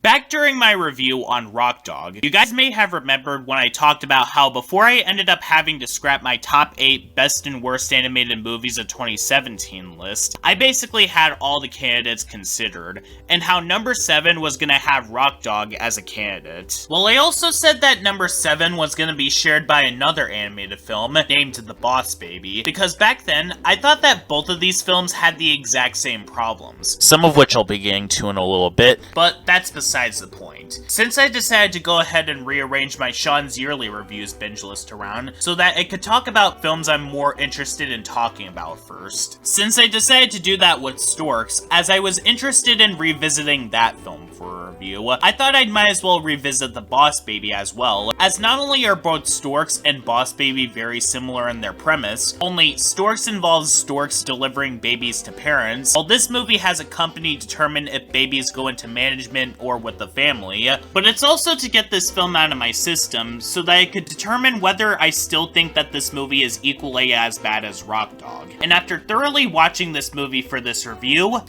Back during my review on Rock Dog, you guys may have remembered when I talked about how before I ended up having to scrap my top 8 best and worst animated movies of 2017 list, I basically had all the candidates considered, and how number 7 was gonna have Rock Dog as a candidate. Well, I also said that number 7 was gonna be shared by another animated film named The Boss Baby, because back then, I thought that both of these films had the exact same problems, some of which I'll be getting to in a little bit, but that's besides the point. Since I decided to go ahead and rearrange my Sean's Yearly Reviews binge list around so that I could talk about films I'm more interested in talking about first. Since I decided to do that with Storks, as I was interested in revisiting that film for a review, I thought I might as well revisit The Boss Baby as well, as not only are both Storks and Boss Baby very similar in their premise, only Storks involves storks delivering babies to parents, while this movie has a company determine if babies go into management or with the family, but it's also to get this film out of my system so that I could determine whether I still think that this movie is equally as bad as Rock Dog. And after thoroughly watching this movie for this review,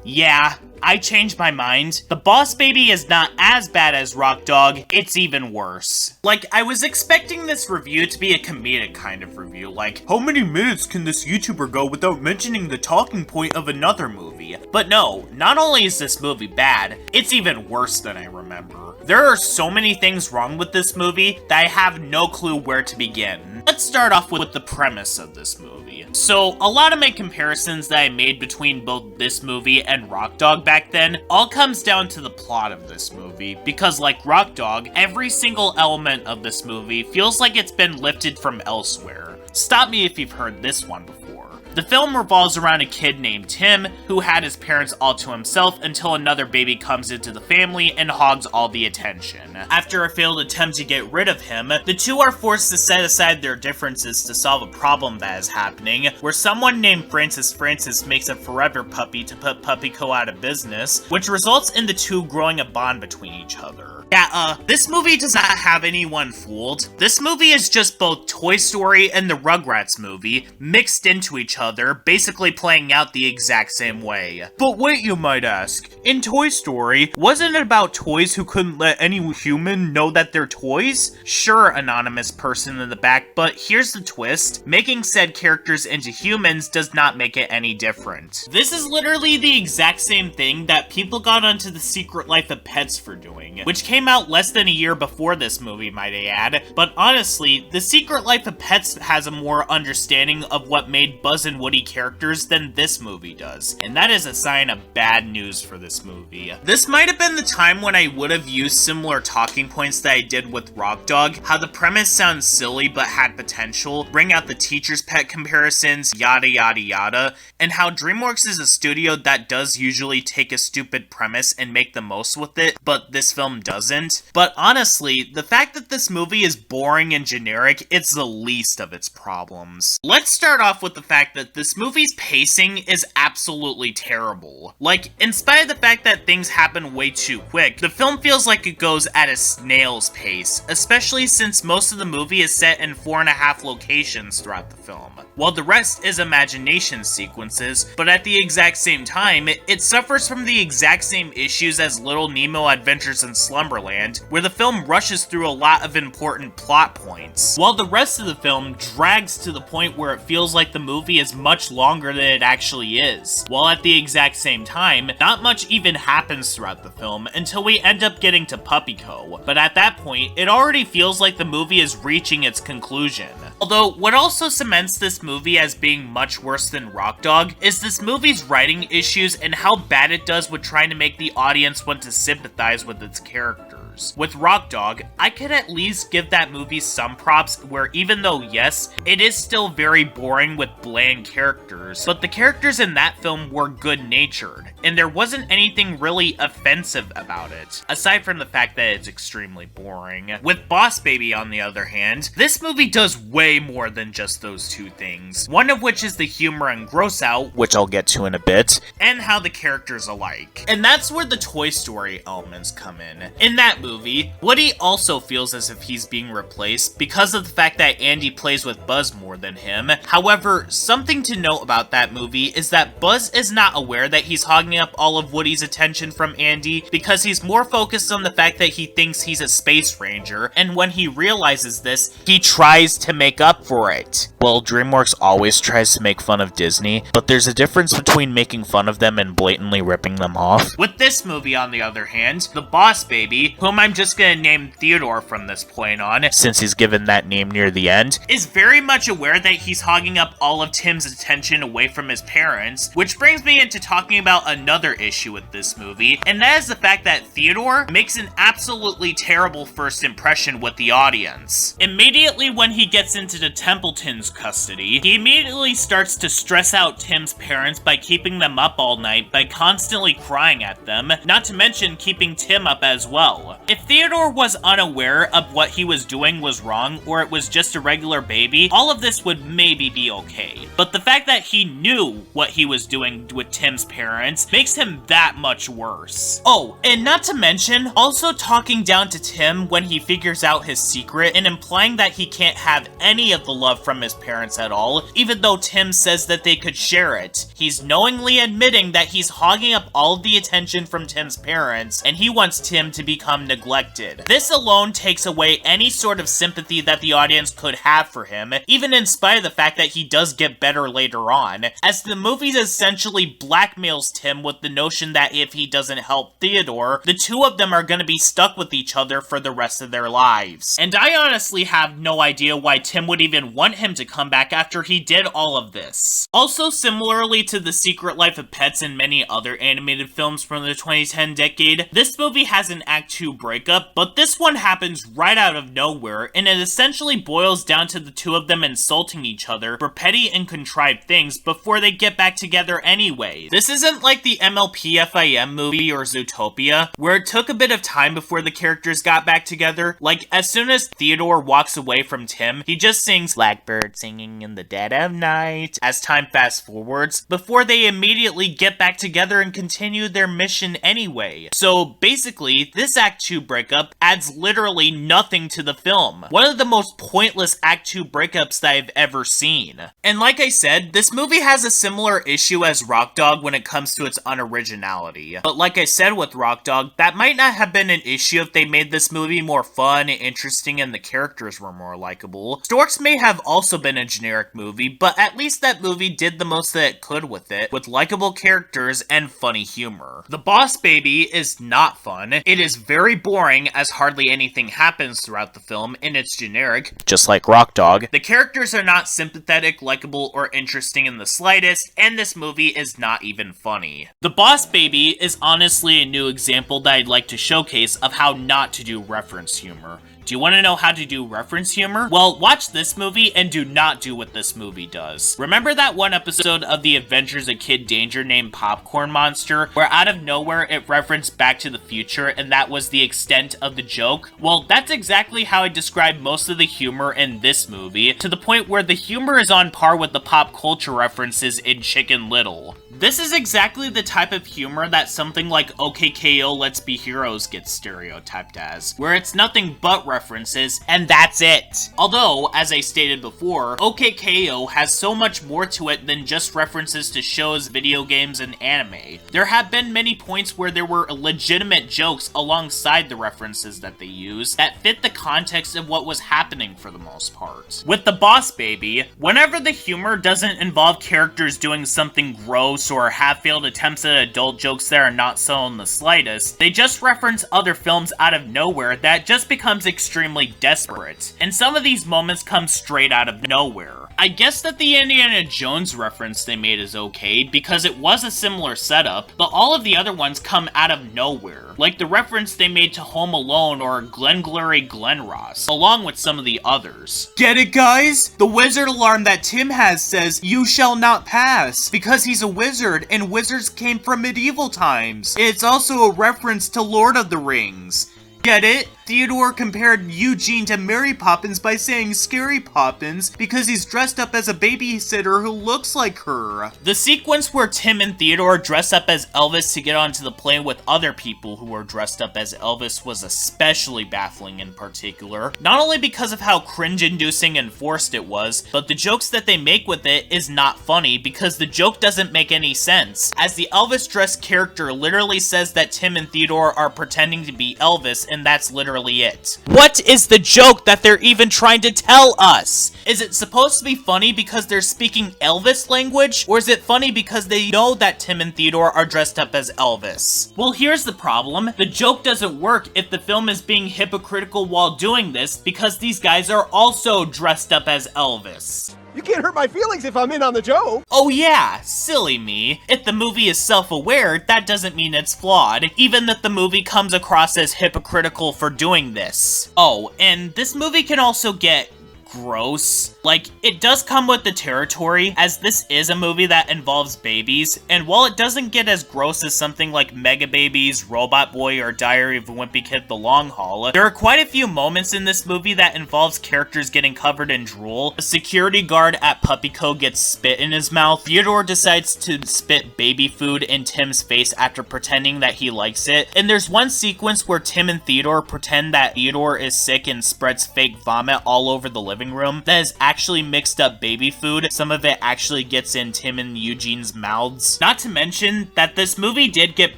yeah, I changed my mind. The Boss Baby is not as bad as Rock Dog, it's even worse. Like, I was expecting this review to be a comedic kind of review, like, how many minutes can this YouTuber go without mentioning the talking point of another movie? But no, not only is this movie bad, it's even worse than I remember. There are so many things wrong with this movie that I have no clue where to begin. Let's start off with the premise of this movie. So, a lot of my comparisons that I made between both this movie and Rock Dog back then all comes down to the plot of this movie, because like Rock Dog, every single element of this movie feels like it's been lifted from elsewhere. Stop me if you've heard this one before. The film revolves around a kid named Tim, who had his parents all to himself until another baby comes into the family and hogs all the attention. After a failed attempt to get rid of him, the two are forced to set aside their differences to solve a problem that is happening, where someone named Francis makes a forever puppy to put PuppyCo out of business, which results in the two growing a bond between each other. Yeah, this movie does not have anyone fooled. This movie is just both Toy Story and the Rugrats movie mixed into each other, basically playing out the exact same way. But wait, you might ask, in Toy Story, wasn't it about toys who couldn't let any human know that they're toys? Sure, anonymous person in the back, but here's the twist. Making said characters into humans does not make it any different. This is literally the exact same thing that people got onto The Secret Life of Pets for doing, which came out less than a year before this movie, might I add, but honestly, The Secret Life of Pets has a more understanding of what made Buzz and Woody characters than this movie does, and that is a sign of bad news for this movie. This might have been the time when I would have used similar talking points that I did with Rock Dog, how the premise sounds silly but had potential, bring out the teacher's pet comparisons, yada yada yada, and how DreamWorks is a studio that does usually take a stupid premise and make the most with it, but this film doesn't. But honestly, the fact that this movie is boring and generic, it's the least of its problems. Let's start off with the fact that this movie's pacing is absolutely terrible. Like, in spite of the fact that things happen way too quick, the film feels like it goes at a snail's pace, especially since most of the movie is set in 4.5 locations throughout the film, while the rest is imagination sequences, but at the exact same time, it suffers from the exact same issues as Little Nemo Adventures in Slumberland, where the film rushes through a lot of important plot points, while the rest of the film drags to the point where it feels like the movie is much longer than it actually is, while at the exact same time, not much even happens throughout the film until we end up getting to PuppyCo, but at that point, it already feels like the movie is reaching its conclusion. Although, what also cements this movie as being much worse than Rock Dog is this movie's writing issues and how bad it does with trying to make the audience want to sympathize with its characters. With Rock Dog, I could at least give that movie some props where even though yes, it is still very boring with bland characters, but the characters in that film were good-natured, and there wasn't anything really offensive about it, aside from the fact that it's extremely boring. With Boss Baby, on the other hand, this movie does way more than just those two things, one of which is the humor and Grossout, which I'll get to in a bit, and how the characters alike. And that's where the Toy Story elements come in. In that movie, movie, Woody also feels as if he's being replaced because of the fact that Andy plays with Buzz more than him. However, something to note about that movie is that Buzz is not aware that he's hogging up all of Woody's attention from Andy because he's more focused on the fact that he thinks he's a space ranger, and when he realizes this, he tries to make up for it. Well, DreamWorks always tries to make fun of Disney, but there's a difference between making fun of them and blatantly ripping them off. With this movie, on the other hand, the boss baby, whom I'm just gonna name Theodore from this point on, since he's given that name near the end, is very much aware that he's hogging up all of Tim's attention away from his parents, which brings me into talking about another issue with this movie, and that is the fact that Theodore makes an absolutely terrible first impression with the audience. Immediately when he gets into the Templetons' custody, he immediately starts to stress out Tim's parents by keeping them up all night by constantly crying at them, not to mention keeping Tim up as well. If Theodore was unaware of what he was doing was wrong, or it was just a regular baby, all of this would maybe be okay. But the fact that he knew what he was doing with Tim's parents makes him that much worse. Oh, and not to mention, also talking down to Tim when he figures out his secret and implying that he can't have any of the love from his parents at all, even though Tim says that they could share it. He's knowingly admitting that he's hogging up all of the attention from Tim's parents, and he wants Tim to become neglected. This alone takes away any sort of sympathy that the audience could have for him, even in spite of the fact that he does get better later on, as the movie essentially blackmails Tim with the notion that if he doesn't help Theodore, the two of them are gonna be stuck with each other for the rest of their lives. And I honestly have no idea why Tim would even want him to come back after he did all of this. Also, similarly to The Secret Life of Pets and many other animated films from the 2010 decade, this movie has an Act 2 breakup, but this one happens right out of nowhere, and it essentially boils down to the two of them insulting each other for petty and contrived things before they get back together anyway. This isn't like the MLPFIM movie or Zootopia, where it took a bit of time before the characters got back together. Like, as soon as Theodore walks away from Tim, he just sings "Blackbird Singing in the Dead of Night" as time fast forwards, before they immediately get back together and continue their mission anyway. So basically, this Act 2 breakup adds literally nothing to the film. One of the most pointless Act 2 breakups that I've ever seen. And like I said, this movie has a similar issue as Rock Dog when it comes to its unoriginality. But like I said with Rock Dog, that might not have been an issue if they made this movie more fun, interesting, and the characters were more likable. Storks may have also been a generic movie, but at least that movie did the most that it could with it, with likable characters and funny humor. The Boss Baby is not fun. It is very boring, as hardly anything happens throughout the film, and it's generic, just like Rock Dog. The characters are not sympathetic, likable, or interesting in the slightest, and this movie is not even funny. The Boss Baby is honestly a new example that I'd like to showcase of how not to do reference humor. Do you want to know how to do reference humor? Well, watch this movie and do not do what this movie does. Remember that one episode of The Adventures of Kid Danger named Popcorn Monster, where out of nowhere it referenced Back to the Future and that was the extent of the joke? Well, that's exactly how I describe most of the humor in this movie, to the point where the humor is on par with the pop culture references in Chicken Little. This is exactly the type of humor that something like OKKO Let's Be Heroes gets stereotyped as, where it's nothing but references, and that's it. Although, as I stated before, OKKO has so much more to it than just references to shows, video games, and anime. There have been many points where there were legitimate jokes alongside the references that they use that fit the context of what was happening for the most part. With The Boss Baby, whenever the humor doesn't involve characters doing something gross or half-failed attempts at adult jokes that are not so in the slightest, they just reference other films out of nowhere that just becomes extremely desperate. And some of these moments come straight out of nowhere. I guess that the Indiana Jones reference they made is okay, because it was a similar setup, but all of the other ones come out of nowhere. Like the reference they made to Home Alone or Glengarry Glen Ross, along with some of the others. Get it, guys? The wizard alarm that Tim has says, "You shall not pass," because he's a wizard, and wizards came from medieval times. It's also a reference to Lord of the Rings. Get it? Theodore compared Eugene to Mary Poppins by saying Scary Poppins because he's dressed up as a babysitter who looks like her. The sequence where Tim and Theodore dress up as Elvis to get onto the plane with other people who were dressed up as Elvis was especially baffling in particular. Not only because of how cringe-inducing and forced it was, but the jokes that they make with it is not funny because the joke doesn't make any sense, as the Elvis-dressed character literally says that Tim and Theodore are pretending to be Elvis, and that's literally it. What is the joke that they're even trying to tell us? Is it supposed to be funny because they're speaking Elvis language, or is it funny because they know that Tim and Theodore are dressed up as Elvis? Well, here's the problem. The joke doesn't work if the film is being hypocritical while doing this, because these guys are also dressed up as Elvis. You can't hurt my feelings if I'm in on the joke. Oh yeah, silly me. If the movie is self-aware, that doesn't mean it's flawed, even that the movie comes across as hypocritical for doing this. Oh, and this movie can also get gross. Like, it does come with the territory, as this is a movie that involves babies, and while it doesn't get as gross as something like Mega Babies, Robot Boy, or Diary of a Wimpy Kid: The Long Haul, there are quite a few moments in this movie that involves characters getting covered in drool. A security guard at PuppyCo gets spit in his mouth. Theodore decides to spit baby food in Tim's face after pretending that he likes it, and there's one sequence where Tim and Theodore pretend that Theodore is sick and spreads fake vomit all over the living room that is actually mixed up baby food. Some of it actually gets in Tim and Eugene's mouths. Not to mention that this movie did get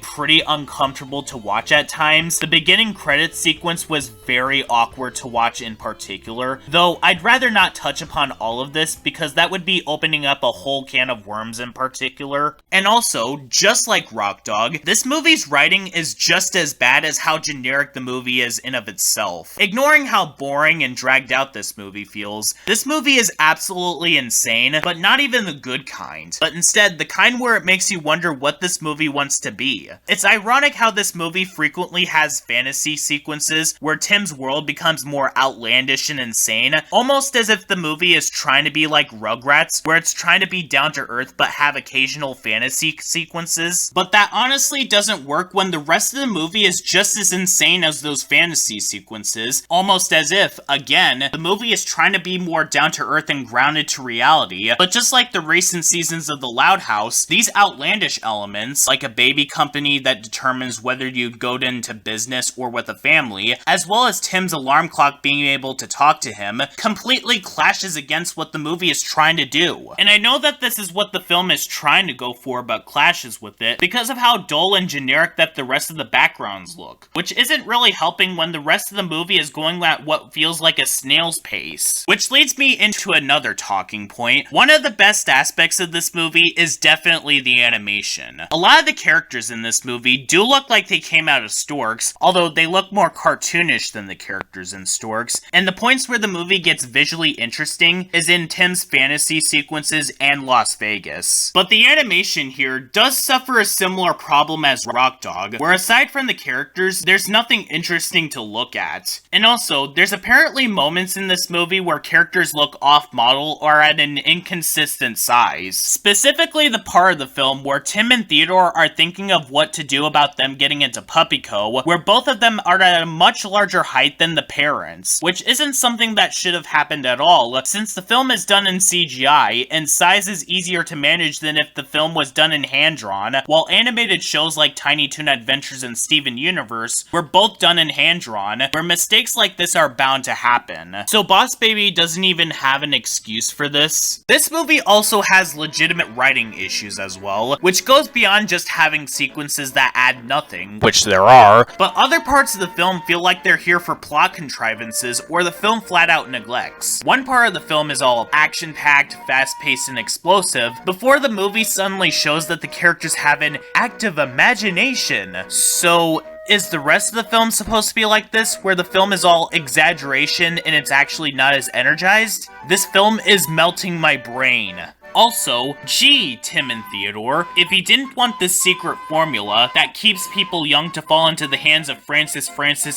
pretty uncomfortable to watch at times. The beginning credits sequence was very awkward to watch in particular, though I'd rather not touch upon all of this because that would be opening up a whole can of worms in particular. And also, just like Rock Dog, this movie's writing is just as bad as how generic the movie is in of itself. Ignoring how boring and dragged out this movie feels, this movie is absolutely insane, but not even the good kind, but instead the kind where it makes you wonder what this movie wants to be. It's ironic how this movie frequently has fantasy sequences where Tim's world becomes more outlandish and insane, almost as if the movie is trying to be like Rugrats, where it's trying to be down to earth but have occasional fantasy sequences. But that honestly doesn't work when the rest of the movie is just as insane as those fantasy sequences, almost as if, again, the movie is trying to be more down to earth and grounded to reality. But just like the recent seasons of The Loud House, these outlandish elements, like a baby company that determines whether you go into business or with a family, as well as Tim's alarm clock being able to talk to him, completely clashes against what the movie is trying to do. And I know that this is what the film is trying to go for, but clashes with it because of how dull and generic that the rest of the backgrounds look, which isn't really helping when the rest of the movie is going at what feels like a snail's pace. Which leads me into another talking point. One of the best aspects of this movie is definitely the animation. A lot of the characters in this movie do look like they came out of Storks, although they look more cartoonish than the characters in Storks, and the points where the movie gets visually interesting is in Tim's fantasy sequences and Las Vegas. But the animation here does suffer a similar problem as Rock Dog, where aside from the characters, there's nothing interesting to look at. And also, there's apparently moments in this movie where characters look off-model or at an inconsistent size. Specifically the part of the film where Tim and Theodore are thinking of what to do about them getting into PuppyCo, where both of them are at a much larger height than the parents, which isn't something that should have happened at all, since the film is done in CGI, and size is easier to manage than if the film was done in hand-drawn, while animated shows like Tiny Toon Adventures and Steven Universe were both done in hand-drawn, where mistakes like this are bound to happen. So Boss Baby doesn't even have an excuse for this. This movie also has legitimate writing issues as well, which goes beyond just having sequences that add nothing, which there are, but other parts of the film feel like they're here for plot contrivances or the film flat out neglects. One part of the film is all action-packed, fast-paced, and explosive, before the movie suddenly shows that the characters have an active imagination. So, is the rest of the film supposed to be like this, where the film is all exaggeration and it's actually not as energized? This film is melting my brain. Also, gee, Tim and Theodore, if he didn't want this secret formula that keeps people young to fall into the hands of Francis,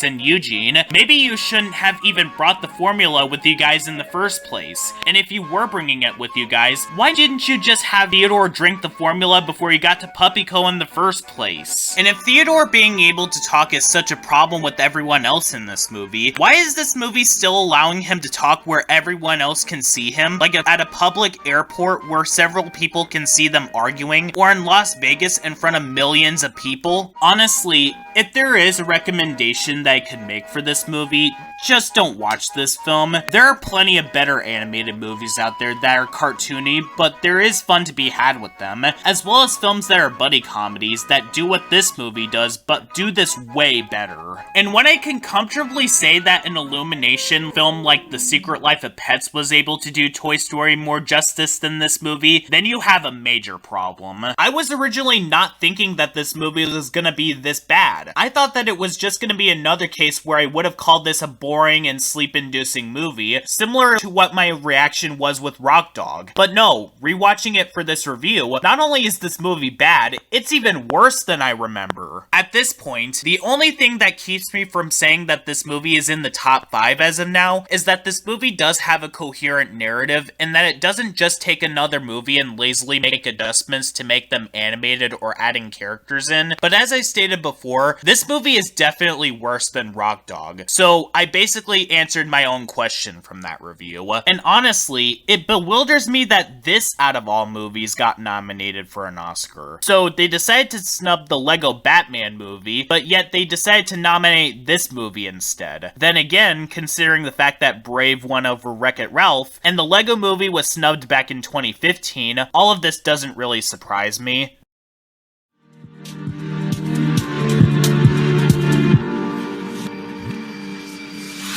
and Eugene, maybe you shouldn't have even brought the formula with you guys in the first place. And if you were bringing it with you guys, why didn't you just have Theodore drink the formula before he got to Puppyco in the first place? And if Theodore being able to talk is such a problem with everyone else in this movie, why is this movie still allowing him to talk where everyone else can see him? Like at a public airport where several people can see them arguing, or in Las Vegas in front of millions of people? Honestly, if there is a recommendation that I could make for this movie, just don't watch this film. There are plenty of better animated movies out there that are cartoony, but there is fun to be had with them, as well as films that are buddy comedies that do what this movie does, but do this way better. And when I can comfortably say that an Illumination film like The Secret Life of Pets was able to do Toy Story more justice than this movie, then you have a major problem. I was originally not thinking that this movie was gonna be this bad. I thought that it was just gonna be another case where I would have called this a boring and sleep-inducing movie, similar to what my reaction was with Rock Dog. But no, rewatching it for this review, not only is this movie bad, it's even worse than I remember. At this point, the only thing that keeps me from saying that this movie is in the top 5 as of now is that this movie does have a coherent narrative, and that it doesn't just take another movie and lazily make adjustments to make them animated or adding characters in. But as I stated before, this movie is definitely worse than Rock Dog. So I basically answered my own question from that review. And honestly, it bewilders me that this out of all movies got nominated for an Oscar. So they decided to snub the Lego Batman movie, but yet they decided to nominate this movie instead. Then again, considering the fact that Brave won over Wreck-It Ralph, and the Lego movie was snubbed back in 2015, all of this doesn't really surprise me.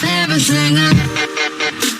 Everything